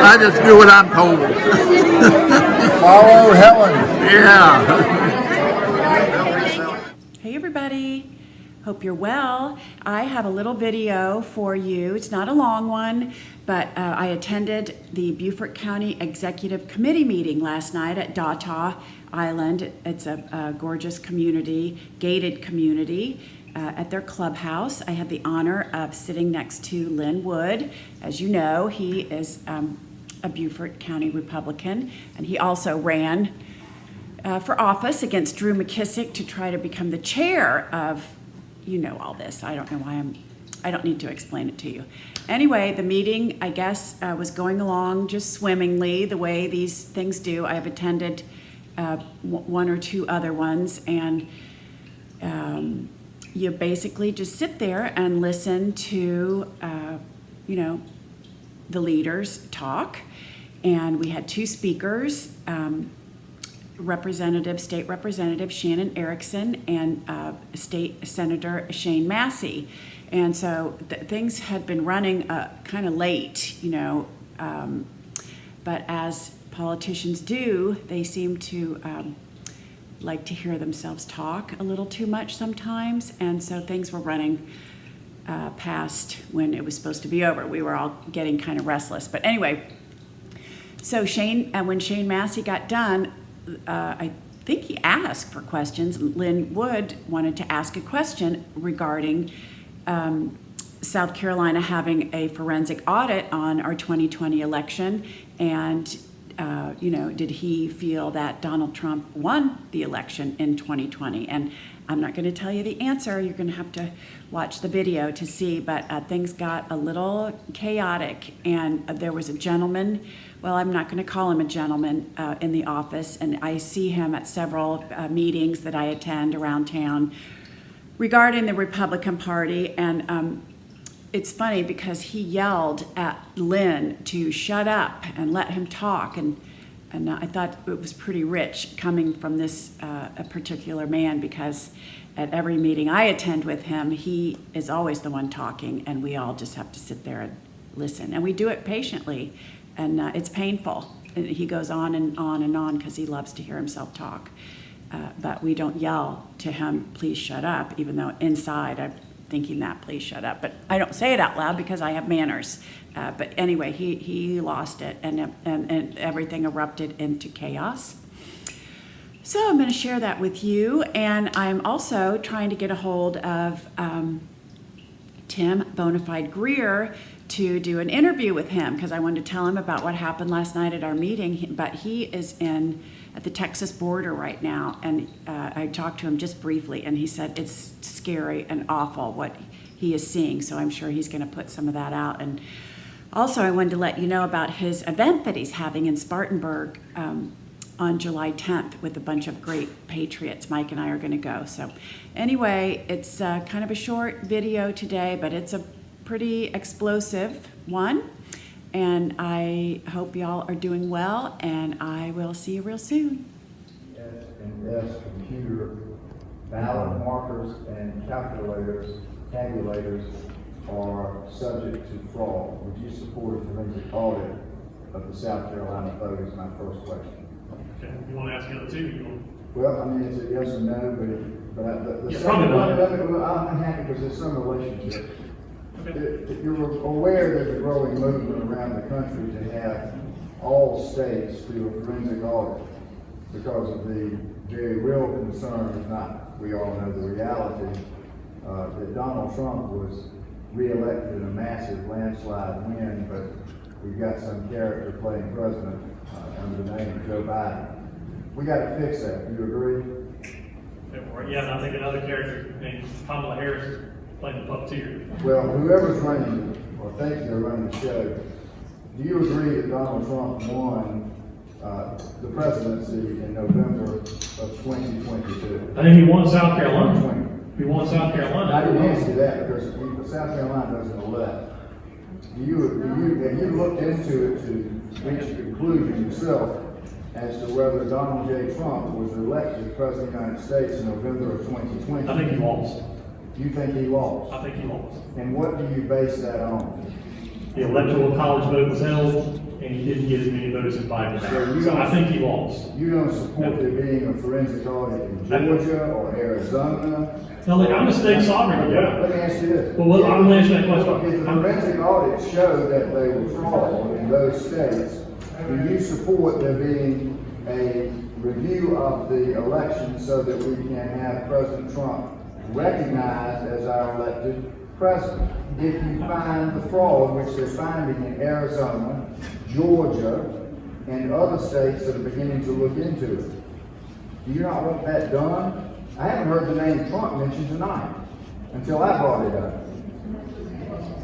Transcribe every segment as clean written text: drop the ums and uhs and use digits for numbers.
I just do what I'm told. Follow Helen. Yeah. Hey everybody, hope you're well. I have a little video for you. It's not a long one, but I attended the Beaufort County Executive Committee meeting last night at Data Island. It's a gorgeous community, gated community at their clubhouse. I had the honor of sitting next to Lin Wood. As you know, he is a Beaufort County Republican, and he also ran for office against Drew McKissick to try to become the chair of, you know all this. I don't know why I don't need to explain it to you. Anyway, the meeting, I guess, was going along just swimmingly, the way these things do. I've attended one or two other ones, and you basically just sit there and listen to, you know, the leaders talk. And we had two speakers, State Representative Shannon Erickson and State Senator Shane Massey. And so things had been running kind of late, you know, but as politicians do, they seem to like to hear themselves talk a little too much sometimes. And so things were running past when it was supposed to be over. We were all getting kind of restless. But anyway, so when Shane Massey got done, I think he asked for questions. Lin Wood wanted to ask a question regarding South Carolina having a forensic audit on our 2020 election, and you know, did he feel that Donald Trump won the election in 2020? And I'm not going to tell you the answer. You're going to have to watch the video to see, but things got a little chaotic, and there was a gentleman, well, I'm not going to call him a gentleman, in the office, and I see him at several meetings that I attend around town regarding the Republican Party, and it's funny because he yelled at Lin to shut up and let him talk, and I thought it was pretty rich coming from this a particular man, because at every meeting I attend with him, he is always the one talking, and we all just have to sit there and listen, and we do it patiently, and it's painful. And he goes on and on and on because he loves to hear himself talk, but we don't yell to him, please shut up, even though inside I'm thinking that, please shut up, but I don't say it out loud because I have manners. But anyway, he lost it, and everything erupted into chaos. So I'm going to share that with you, and I'm also trying to get a hold of Tim Bonafide Greer to do an interview with him, because I wanted to tell him about what happened last night at our meeting, but he is at the Texas border right now, and I talked to him just briefly, and he said it's scary and awful what he is seeing, so I'm sure he's going to put some of that out. And also I wanted to let you know about his event that he's having in Spartanburg on July 10th with a bunch of great patriots. Mike and I are going to go. So anyway, it's kind of a short video today, but it's a pretty explosive one, and I hope y'all are doing well, and I will see you real soon. Yes, and yes, computer ballot markers and tabulators are subject to fraud. Would you support a forensic audit of the South Carolina vote is my first question. Okay, you want to ask the other two? Well, I mean, it's a yes or no, but the Yeah, second probably one, I'm happy because there's some relationship. Okay. You're aware there's a growing movement around the country to have all states do a forensic audit because of the very real concern, if not, we all know the reality, that Donald Trump was re-elected in a massive landslide win, but we've got some character playing president under the name of Joe Biden. We got to fix that. Do you agree? Yeah, and I think another character named Kamala Harris is playing the puppeteer. Well, whoever's running, or thinks they're running the show, do you agree that Donald Trump won the presidency in November of 2022? I think he won South Carolina. He won South Carolina. I didn't ask you that because South Carolina doesn't elect. Have you looked into it to reach a conclusion yourself as to whether Donald J. Trump was elected President of the United States in November of 2020? I think he lost. You think he lost? I think he lost. And what do you base that on? the electoral college vote was held, and he didn't get as many votes as Biden. So I think he lost. You don't support there being a forensic audit in Georgia or Arizona? No, look, I'm a state sovereign, yeah. Let me ask you this. Well, I'm gonna answer that question. If the forensic audit showed that they were fraud in those states, do you support there being a review of the election so that we can have President Trump recognized as our elected president? If you find the fraud, which they're finding in Arizona, Georgia, and other states that are beginning to look into it, do you not want that done? I haven't heard the name Trump mentioned tonight until I brought it up.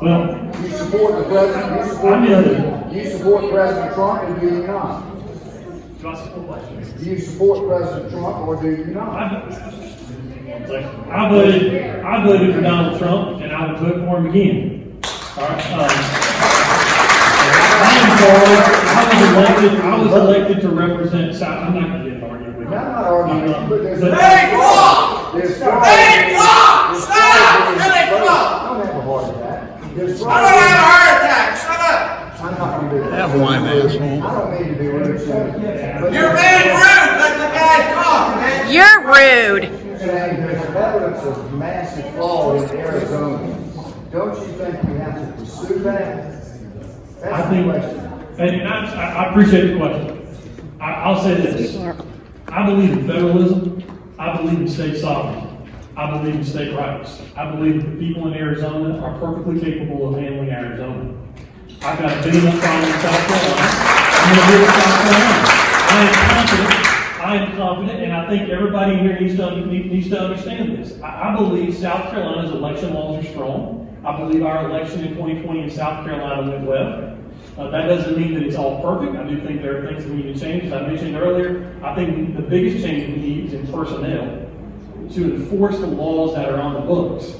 Well, You support the president, you support President Trump, or do you not? do I support what? Do you support President Trump, or do you not? I voted for Donald Trump, and I would vote for him again. All right. I was elected to represent South. I'm not going to get an argument with you. I'm not arguing with you, but there's. But- Hey, Trump! There's Hey, Trump! Stop! Hey, Trump! Don't have a heart attack. There's I don't have a heart attack. Shut up! I'm not gonna do that. Have one, asshole. I don't mean to be rude to you. but You're being rude. Let the guy talk, man. You're rude. Saying there's evidence of massive fraud in Arizona. Don't you think we have to pursue that? I That's the think, question. and I appreciate the question. I'll say this. I believe in federalism. I believe in state sovereignty. I believe in state rights. I believe that the people in Arizona are perfectly capable of handling Arizona. I've got a big enough problem in South Carolina. I'm going to do it in South Carolina. I am confident, and I think everybody here needs to understand this. I believe South Carolina's election laws are strong. I believe our election in 2020 in South Carolina went well. That doesn't mean that it's all perfect. I do think there are things that we need to change. As I mentioned earlier, I think the biggest change we need is in personnel to enforce the laws that are on the books.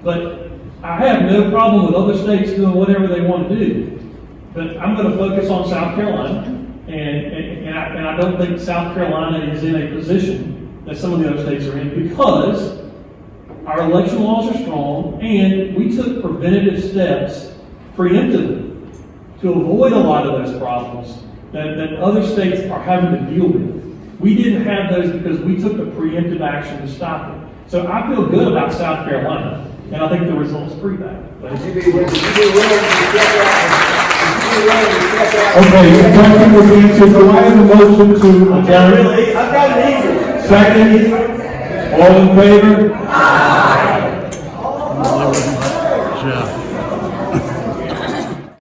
But I have no problem with other states doing whatever they want to do. But I'm going to focus on South Carolina, and I don't think South Carolina is in a position that some of the other states are in because our election laws are strong, and we took preventative steps preemptively to avoid a lot of those problems that other states are having to deal with. We didn't have those because we took the preemptive action to stop it. So I feel good about South Carolina, and I think the results prove that. Would you be willing to step out? Okay, the question was answered. Do I have a motion to adjourn? I've got an easy. Second? All in favor? Yeah.